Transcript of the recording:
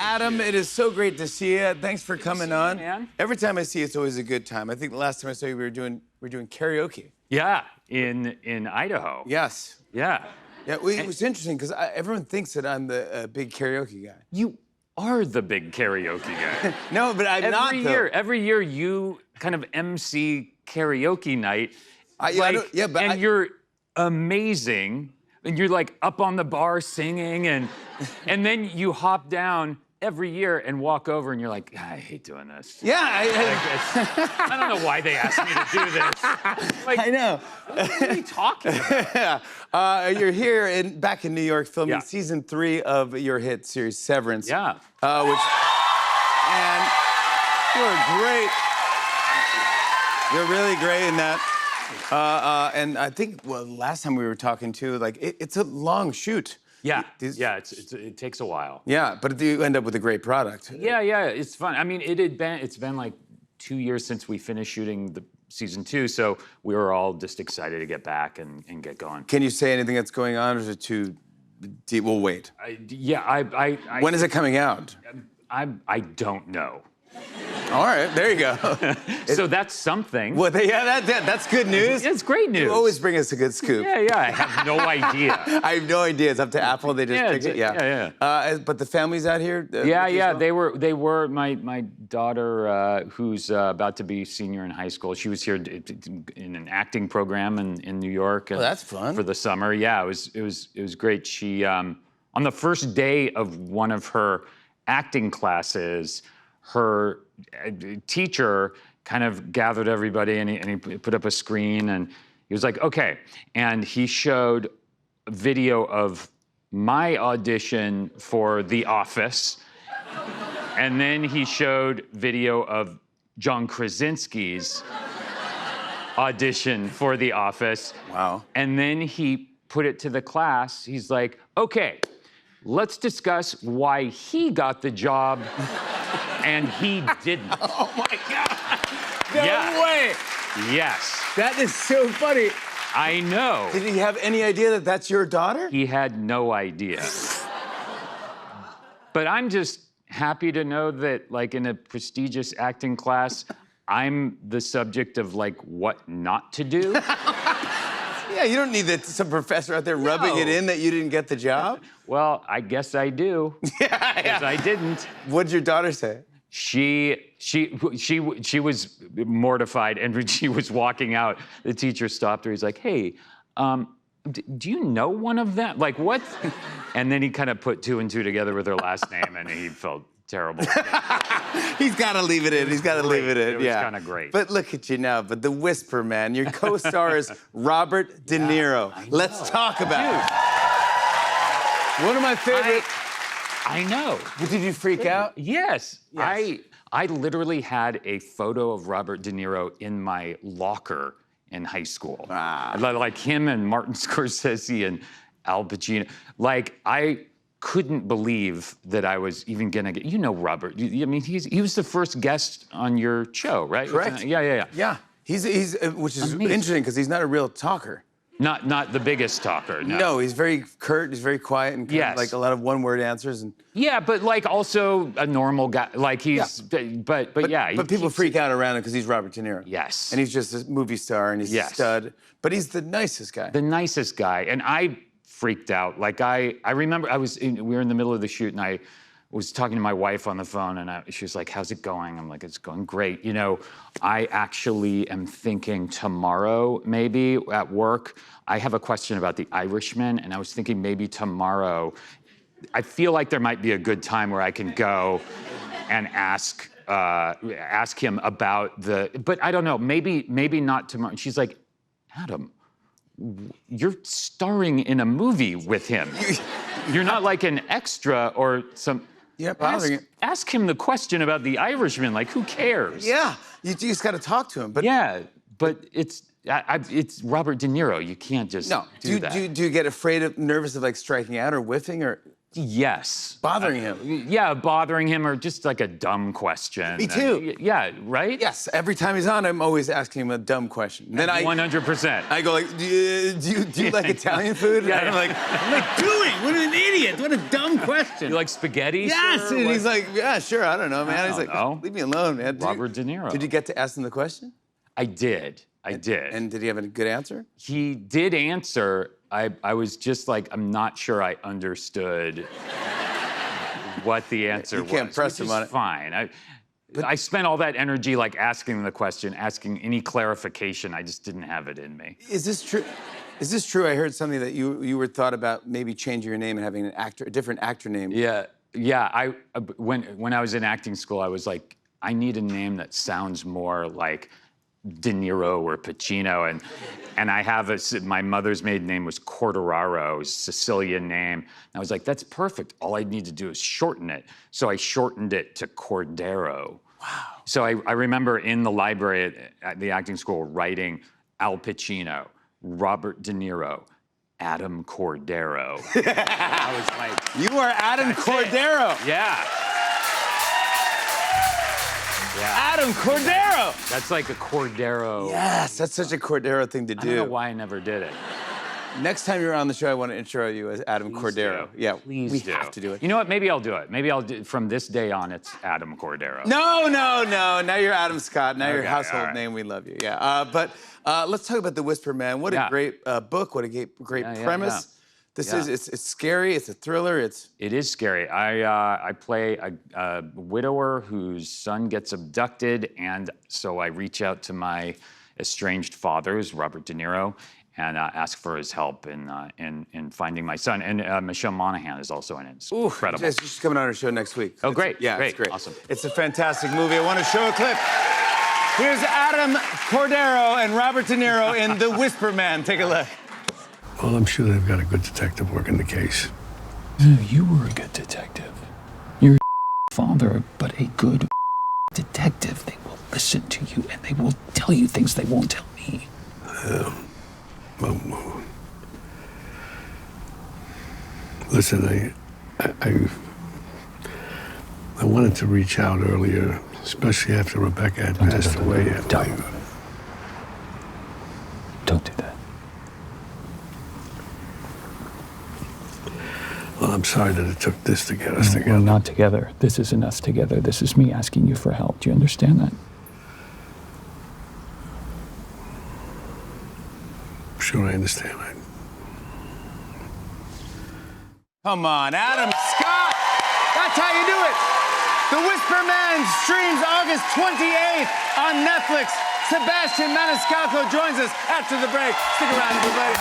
Adam, it is so great to see you. Thanks for coming on. Man. Every time I see you, it's always a good time. I think the last time I saw you, we were doing karaoke. Yeah, in Idaho. Yes. Yeah. Yeah, it was interesting because everyone thinks that I'm the big karaoke guy. You are the big karaoke guy. No, but I'm not. Every year you kind of MC karaoke night. But you're amazing. And you're like up on the bar singing, and then you hop down every year and walk over, and you're like, I hate doing this. Yeah, I don't know why they asked me to do this. Like, I know. What are you talking about? You're here back in New York filming Yeah. season 3 of your hit series Severance. Yeah. And you're great. You're really great in that. And I think, last time we were talking too, like, it's a long shoot. Yeah, it takes a while. Yeah, but you end up with a great product. Yeah, it's fun. I mean, it's been like 2 years since we finished shooting the season 2, so we were all just excited to get back and get going. Can you say anything that's going on, or is it too deep? We'll wait. When is it coming out? I don't know. All right, there you go. So that's something. Well, that's good news. It's great news. You always bring us a good scoop. Yeah, I have no idea. I have no idea. It's up to Apple. They just pick it. Yeah. But the family's out here. Yeah. They were. My daughter, who's about to be senior in high school. She was here in an acting program in New York. Oh, that's fun. For the summer. Yeah, it was great. She on the first day of one of her acting classes, her teacher kind of gathered everybody, and he put up a screen, and he was like, okay. And he showed a video of my audition for The Office, and then he showed video of John Krasinski's audition for The Office. Wow. And then he put it to the class. He's like, okay, let's discuss why he got the job and he didn't. Oh my God. No way. Yes. That is so funny. I know. Did he have any idea that that's your daughter? He had no idea. But I'm just happy to know that, like, in a prestigious acting class, I'm the subject of, like, what not to do. Yeah, you don't need some professor out there rubbing it in that you didn't get the job. Well, I guess I do. Because I didn't. What'd your daughter say? She was mortified, and when she was walking out, the teacher stopped her. He's like, hey, do you know one of them? Like, what? And then he kind of put 2 and 2 together with her last name, and he felt terrible. He's got to leave it in. He's got to leave it in. It was kind of great. But look at you now. But the Whisper Man, your co-star is Robert De Niro. Let's talk about it. One of my favorite. I know. Did you freak out? Yes. I literally had a photo of Robert De Niro in my locker in high school. Wow. Like him and Martin Scorsese and Al Pacino. Like, I couldn't believe that I was even gonna get, Robert. I mean, he was the first guest on your show, right? Correct. Yeah. Yeah. He's which is amazing. interesting because he's not a real talker. Not the biggest talker. No, he's very curt. He's very quiet and kind of like a lot of one-word answers. And yeah, but like also a normal guy. Like he's, but yeah. But people freak out around him because he's Robert De Niro. Yes. And he's just a movie star and he's a stud. But he's the nicest guy. The nicest guy, and I freaked out. Like I remember we were in the middle of the shoot, and I was talking to my wife on the phone, and she was like, how's it going? I'm like, it's going great. I actually am thinking tomorrow, maybe at work, I have a question about The Irishman, and I was thinking maybe tomorrow, I feel like there might be a good time where I can go and ask him about but I don't know, maybe not tomorrow. And she's like, Adam, you're starring in a movie with him. You're not like an extra or some... Yeah, ask him the question about The Irishman. Like, who cares? Yeah, you just got to talk to him. But yeah, but it's Robert De Niro. You can't just do that. Do you get nervous of like striking out or whiffing or? Yes. Bothering him. Yeah, bothering him or just like a dumb question. Me too. Yeah, right? Yes, every time he's on, I'm always asking him a dumb question. Then 100%. I go like, do you like Italian food? Yeah, And I'm like, doing? What an idiot! What a dumb question. You like spaghetti? Yes, sir? and What- he's like, yeah, sure, I don't know, man. I He's don't like, know. leave me alone, man. Robert De Niro. Did you get to ask him the question? I did. I did. And did he have a good answer? He did answer. I was just like, I'm not sure I understood what the answer was. You can't press which him is on it. Fine. I spent all that energy like asking the question, asking any clarification. I just didn't have it in me. Is this true? Is this true? I heard something that you were thought about maybe changing your name and having a different actor name. Yeah. When I was in acting school, I was like, I need a name that sounds more like De Niro or Pacino, and I have my mother's maiden name was Corderaro, it was a Sicilian name. And I was like, that's perfect. All I need to do is shorten it. So I shortened it to Cordero. Wow. So I remember in the library at the acting school writing Al Pacino, Robert De Niro, Adam Cordero. I was like, You are Adam Cordero. yeah. Yeah. Adam Cordero. That's like a Cordero. Yes, that's such a Cordero thing to do. I don't know why I never did it. Next time you're on the show, I want to intro you as Adam Cordero. do. Yeah, Please we do. have to do it. You know what? Maybe I'll do it. Maybe I'll do from this day on. It's Adam Cordero. No. Now you're Adam Scott. Now your Okay, household all right. name. We love you. Yeah. But let's talk about The Whisper Man. What a Yeah. great book. What a great Yeah, premise. This Yeah. is it's scary. It's a thriller. It is scary. I play a widower whose son gets abducted, and so I reach out to my estranged father, who's Robert De Niro, and ask for his help in finding my son. And Michelle Monaghan is also in it. It's incredible. She's coming on our show next week. Oh, great. Yeah, Great. it's great. Awesome. It's a fantastic movie. I want to show a clip. Here's Adam Cordero and Robert De Niro in The Whisper Man. Take a look. Well, I'm sure they've got a good detective working the case. You were a good detective. You're a father, but a good detective. They will listen to you and they will tell you things they won't tell me. Well, listen, I wanted to reach out earlier, especially after Rebecca had passed away. Don't do that. Well, I'm sorry that it took this to get us together. We're not together. This isn't us together. This is me asking you for help. Do you understand that? Sure, I understand. Come on, Adam Scott. That's how you do it. The Whisper Man streams August 28th on Netflix. Sebastian Maniscalco joins us after the break. Stick around, everybody.